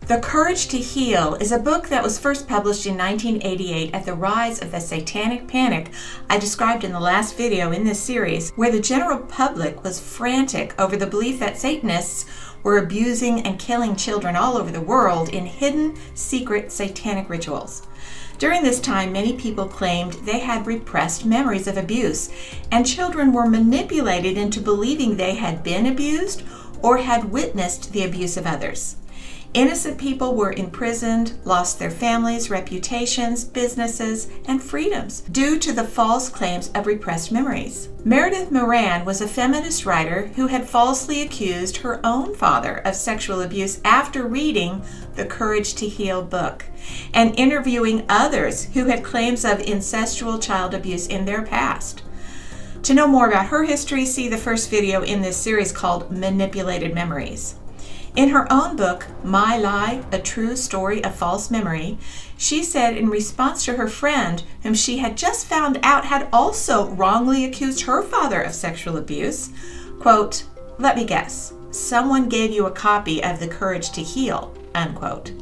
The Courage to Heal is a book that was first published in 1988 at the rise of the satanic panic I described in the last video in this series, where the general public was frantic over the belief that Satanists were abusing and killing children all over the world in hidden, secret satanic rituals. During this time, many people claimed they had repressed memories of abuse, and children were manipulated into believing they had been abused or had witnessed the abuse of others. Innocent people were imprisoned, lost their families, reputations, businesses, and freedoms due to the false claims of repressed memories. Meredith Moran was a feminist writer who had falsely accused her own father of sexual abuse after reading the Courage to Heal book and interviewing others who had claims of incestual child abuse in their past. To know more about her history, see the first video in this series called Manipulated Memories. In her own book, My Lie, A True Story of False Memory, she said in response to her friend, whom she had just found out had also wrongly accused her father of sexual abuse, quote, "Let me guess, someone gave you a copy of The Courage to Heal," unquote.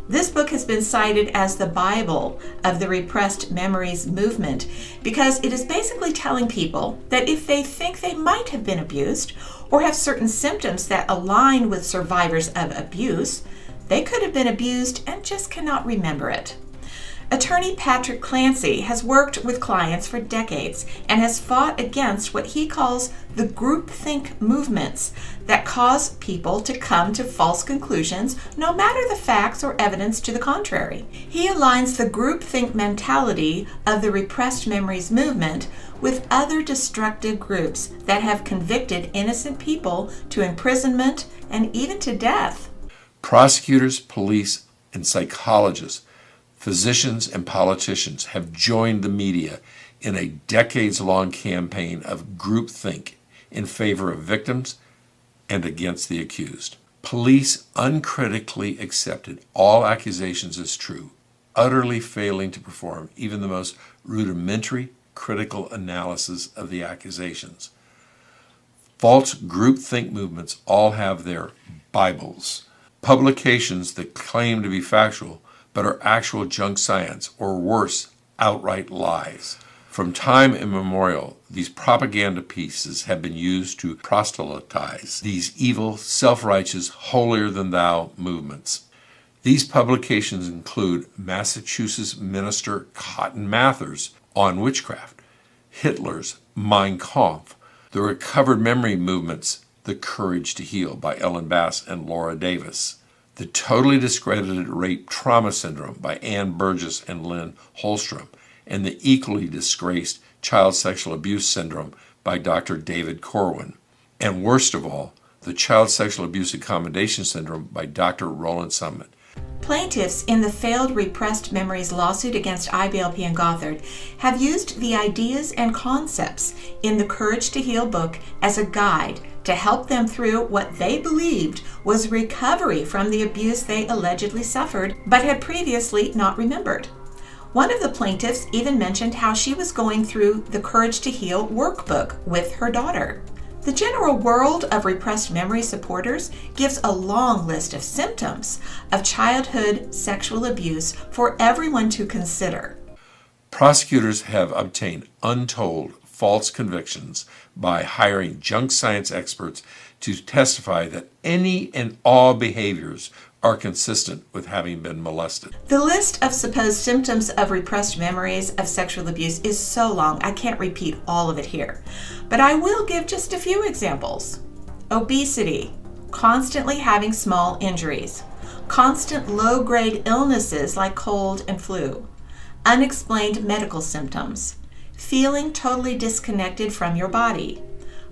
This book has been cited as the Bible of the repressed memories movement because it is basically telling people that if they think they might have been abused or have certain symptoms that align with survivors of abuse, they could have been abused and just cannot remember it. Attorney Patrick Clancy has worked with clients for decades and has fought against what he calls the groupthink movements that cause people to come to false conclusions no matter the facts or evidence to the contrary. He aligns the groupthink mentality of the repressed memories movement with other destructive groups that have convicted innocent people to imprisonment and even to death. Prosecutors, police, and psychologists, physicians, and politicians have joined the media in a decades-long campaign of groupthink in favor of victims and against the accused. Police uncritically accepted all accusations as true, utterly failing to perform even the most rudimentary critical analysis of the accusations. False groupthink movements all have their Bibles, publications that claim to be factual but are actual junk science, or worse, outright lies. From time immemorial, these propaganda pieces have been used to proselytize these evil, self-righteous, holier-than-thou movements. These publications include Massachusetts minister Cotton Mather's On Witchcraft, Hitler's Mein Kampf, the Recovered Memory Movement's The Courage to Heal by Ellen Bass and Laura Davis, The Totally Discredited Rape Trauma Syndrome by Ann Burgess and Lynn Holstrom, and the equally disgraced Child Sexual Abuse Syndrome by Dr. David Corwin. And worst of all, the Child Sexual Abuse Accommodation Syndrome by Dr. Roland Summit. Plaintiffs in the failed repressed memories lawsuit against Iblp and Gothard have used the ideas and concepts in the Courage to Heal book as a guide to help them through what they believed was recovery from the abuse they allegedly suffered but had previously not remembered. One of the plaintiffs even mentioned how she was going through the Courage to Heal workbook with her daughter. The general world of repressed memory supporters gives a long list of symptoms of childhood sexual abuse for everyone to consider. Prosecutors have obtained untold false convictions by hiring junk science experts to testify that any and all behaviors are consistent with having been molested. The list of supposed symptoms of repressed memories of sexual abuse is so long I can't repeat all of it here, but I will give just a few examples. Obesity, constantly having small injuries, constant low-grade illnesses like cold and flu, unexplained medical symptoms, feeling totally disconnected from your body,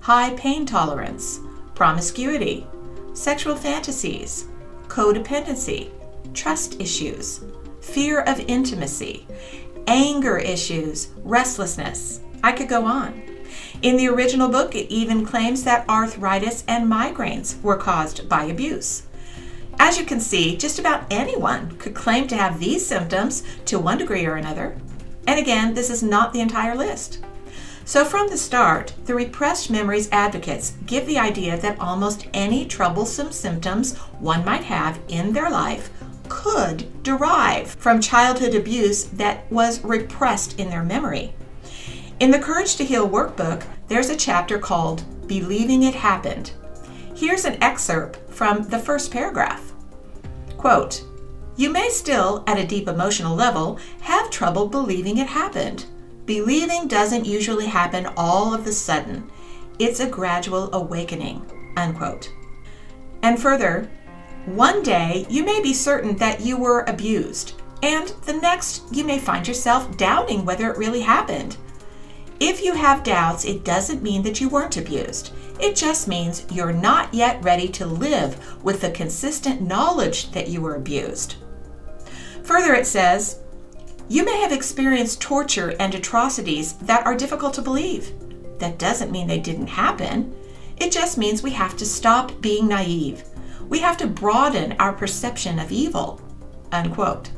high pain tolerance, promiscuity, sexual fantasies, codependency, trust issues, fear of intimacy, anger issues, restlessness. I could go on. In the original book, it even claims that arthritis and migraines were caused by abuse. As you can see, just about anyone could claim to have these symptoms to one degree or another. And again, this is not the entire list. So from the start, the repressed memories advocates give the idea that almost any troublesome symptoms one might have in their life could derive from childhood abuse that was repressed in their memory. In the Courage to Heal workbook, there's a chapter called Believing It Happened. Here's an excerpt from the first paragraph. Quote, "You may still, at a deep emotional level, have trouble believing it happened. Believing doesn't usually happen all of a sudden. It's a gradual awakening." Unquote. And further, one day you may be certain that you were abused, and the next you may find yourself doubting whether it really happened. If you have doubts, it doesn't mean that you weren't abused. It just means you're not yet ready to live with the consistent knowledge that you were abused. Further, it says, "You may have experienced torture and atrocities that are difficult to believe. That doesn't mean they didn't happen. It just means we have to stop being naive. We have to broaden our perception of evil." Unquote.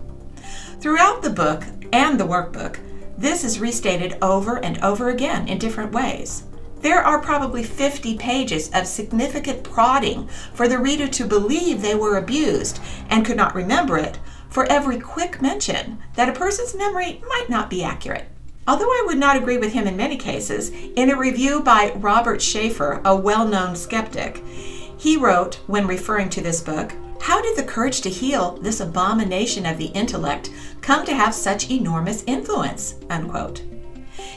Throughout the book and the workbook, this is restated over and over again in different ways. There are probably 50 pages of significant prodding for the reader to believe they were abused and could not remember it, for every quick mention that a person's memory might not be accurate. Although I would not agree with him in many cases, in a review by Robert Schaefer, a well-known skeptic, he wrote, when referring to this book, "How did the Courage to Heal, this abomination of the intellect, come to have such enormous influence?" Unquote.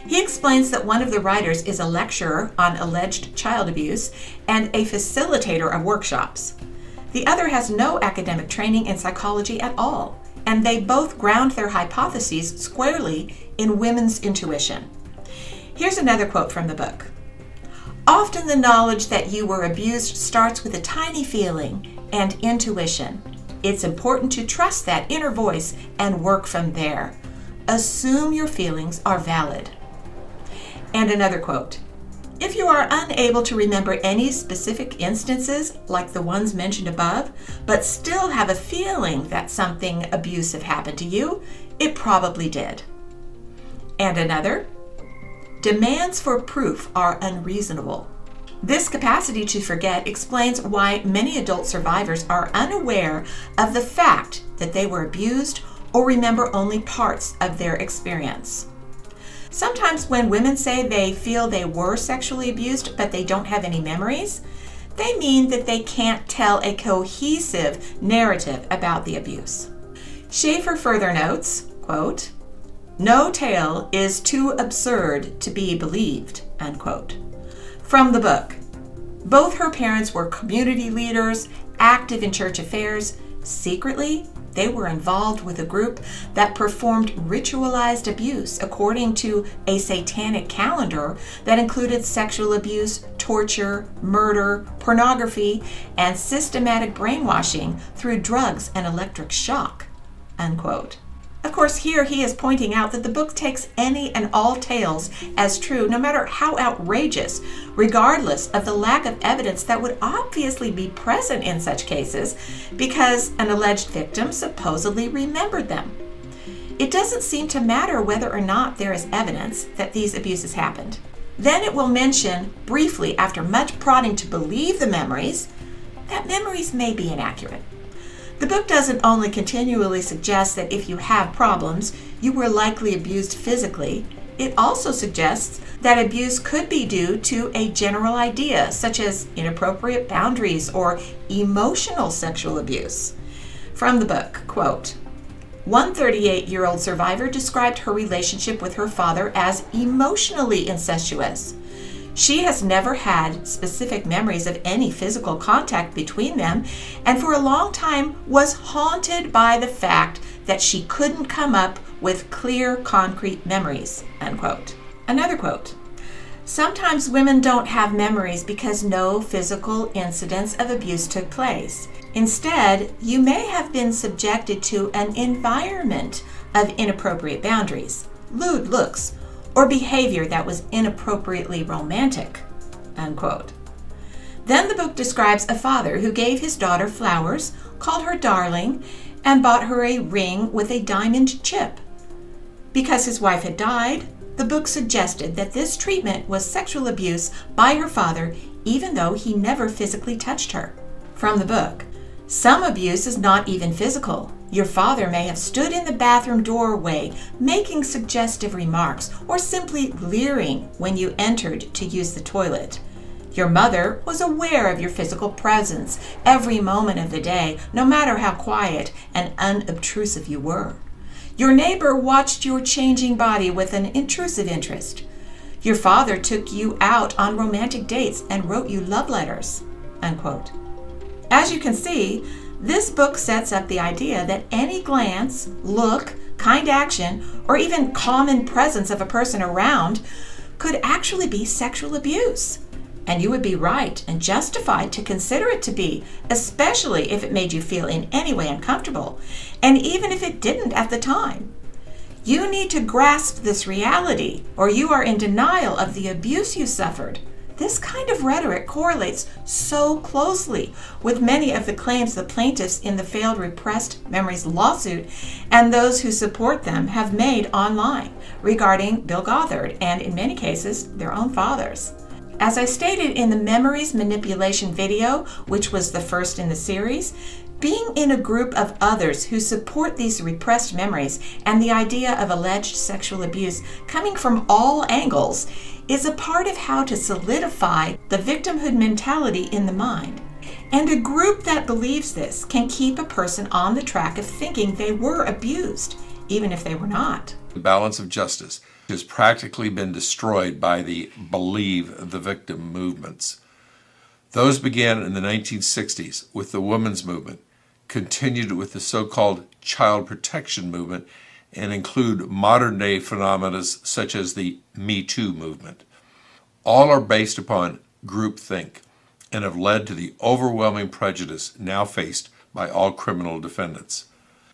He explains that one of the writers is a lecturer on alleged child abuse and a facilitator of workshops. The other has no academic training in psychology at all, and they both ground their hypotheses squarely in women's intuition. Here's another quote from the book. "Often the knowledge that you were abused starts with a tiny feeling and intuition. It's important to trust that inner voice and work from there. Assume your feelings are valid." And another quote, "If you are unable to remember any specific instances like the ones mentioned above, but still have a feeling that something abusive happened to you, it probably did." And another, "Demands for proof are unreasonable." This capacity to forget explains why many adult survivors are unaware of the fact that they were abused or remember only parts of their experience. Sometimes when women say they feel they were sexually abused but they don't have any memories, they mean that they can't tell a cohesive narrative about the abuse. Schaefer further notes, quote, "No tale is too absurd to be believed." Unquote. From the book, both her parents were community leaders, active in church affairs. Secretly, they were involved with a group that performed ritualized abuse according to a satanic calendar that included sexual abuse, torture, murder, pornography, and systematic brainwashing through drugs and electric shock. Unquote. Of course, here he is pointing out that the book takes any and all tales as true, no matter how outrageous, regardless of the lack of evidence that would obviously be present in such cases because an alleged victim supposedly remembered them. It doesn't seem to matter whether or not there is evidence that these abuses happened. Then it will mention, briefly after much prodding to believe the memories, that memories may be inaccurate. The book doesn't only continually suggest that if you have problems, you were likely abused physically. It also suggests that abuse could be due to a general idea, such as inappropriate boundaries or emotional sexual abuse. From the book, quote, "One 38-year-old survivor described her relationship with her father as emotionally incestuous. She has never had specific memories of any physical contact between them, and for a long time was haunted by the fact that she couldn't come up with clear, concrete memories." Unquote. Another quote, "Sometimes women don't have memories because no physical incidents of abuse took place. Instead, you may have been subjected to an environment of inappropriate boundaries, lewd looks, or behavior that was inappropriately romantic." Unquote. Then the book describes a father who gave his daughter flowers, called her darling, and bought her a ring with a diamond chip. Because his wife had died, the book suggested that this treatment was sexual abuse by her father, even though he never physically touched her. From the book, some abuse is not even physical. Your father may have stood in the bathroom doorway making suggestive remarks or simply leering when you entered to use the toilet. Your mother was aware of your physical presence every moment of the day, no matter how quiet and unobtrusive you were. Your neighbor watched your changing body with an intrusive interest. Your father took you out on romantic dates and wrote you love letters." Unquote. As you can see, this book sets up the idea that any glance, look, kind action, or even common presence of a person around could actually be sexual abuse. And you would be right and justified to consider it to be, especially if it made you feel in any way uncomfortable, and even if it didn't at the time. You need to grasp this reality, or you are in denial of the abuse you suffered. This kind of rhetoric correlates so closely with many of the claims the plaintiffs in the failed repressed memories lawsuit and those who support them have made online regarding Bill Gothard and, in many cases, their own fathers. As I stated in the memories manipulation video, which was the first in the series, being in a group of others who support these repressed memories and the idea of alleged sexual abuse coming from all angles is a part of how to solidify the victimhood mentality in the mind. And a group that believes this can keep a person on the track of thinking they were abused, even if they were not. The balance of justice has practically been destroyed by the Believe the Victim movements. Those began in the 1960s with the women's movement, continued with the so-called child protection movement, and include modern-day phenomena such as the Me Too movement. All are based upon groupthink and have led to the overwhelming prejudice now faced by all criminal defendants.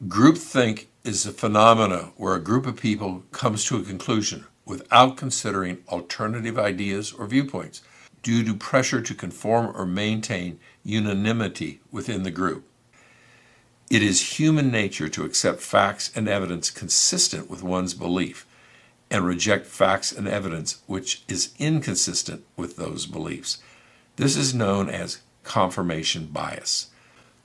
Groupthink is a phenomena where a group of people comes to a conclusion without considering alternative ideas or viewpoints due to pressure to conform or maintain unanimity within the group. It is human nature to accept facts and evidence consistent with one's belief and reject facts and evidence which is inconsistent with those beliefs. This is known as confirmation bias.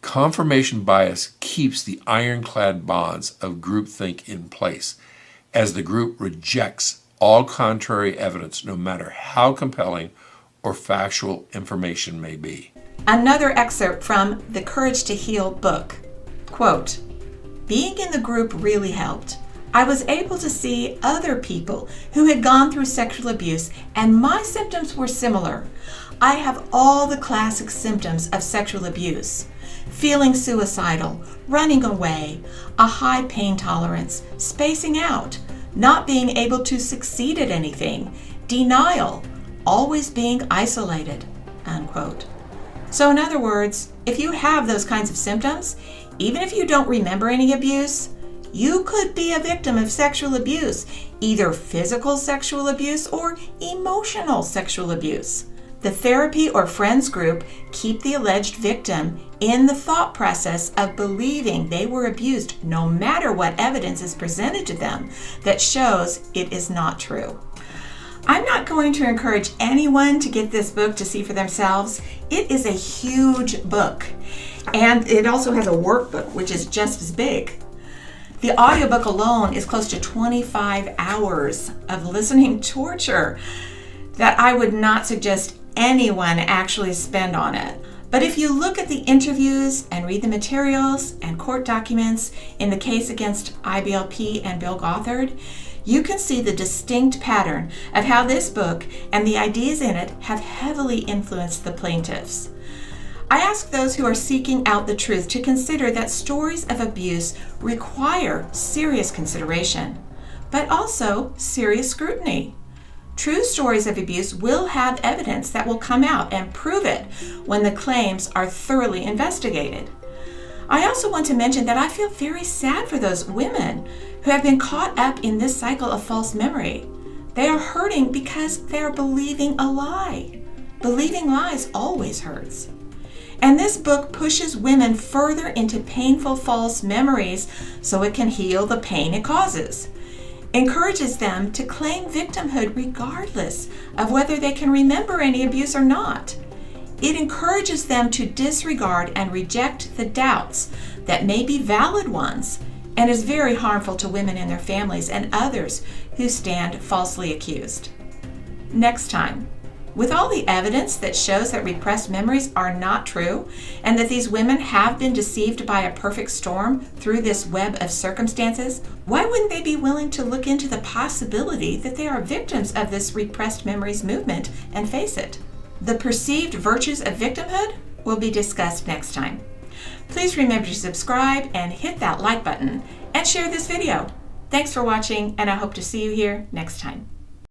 Confirmation bias keeps the ironclad bonds of groupthink in place as the group rejects all contrary evidence, no matter how compelling or factual information may be. Another excerpt from the Courage to Heal book. Quote, "Being in the group really helped. I was able to see other people who had gone through sexual abuse, and my symptoms were similar. I have all the classic symptoms of sexual abuse: feeling suicidal, running away, a high pain tolerance, spacing out, not being able to succeed at anything, denial, always being isolated." Unquote. So in other words, if you have those kinds of symptoms, even if you don't remember any abuse, you could be a victim of sexual abuse, either physical sexual abuse or emotional sexual abuse. The therapy or friends group keep the alleged victim in the thought process of believing they were abused, no matter what evidence is presented to them that shows it is not true. I'm not going to encourage anyone to get this book to see for themselves. It is a huge book, and it also has a workbook, which is just as big. The audiobook alone is close to 25 hours of listening torture that I would not suggest anyone actually spend on it. But if you look at the interviews and read the materials and court documents in the case against Iblp and Bill Gothard, you can see the distinct pattern of how this book and the ideas in it have heavily influenced the plaintiffs. I ask those who are seeking out the truth to consider that stories of abuse require serious consideration, but also serious scrutiny. True stories of abuse will have evidence that will come out and prove it when the claims are thoroughly investigated. I also want to mention that I feel very sad for those women who have been caught up in this cycle of false memory. They are hurting because they are believing a lie. Believing lies always hurts. And this book pushes women further into painful false memories so it can heal the pain it causes. encourages them to claim victimhood regardless of whether they can remember any abuse or not. It encourages them to disregard and reject the doubts that may be valid ones, and is very harmful to women and their families and others who stand falsely accused. Next time, with all the evidence that shows that repressed memories are not true and that these women have been deceived by a perfect storm through this web of circumstances, why wouldn't they be willing to look into the possibility that they are victims of this repressed memories movement and face it? The perceived virtues of victimhood will be discussed next time. Please remember to subscribe and hit that like button and share this video. Thanks for watching, and I hope to see you here next time.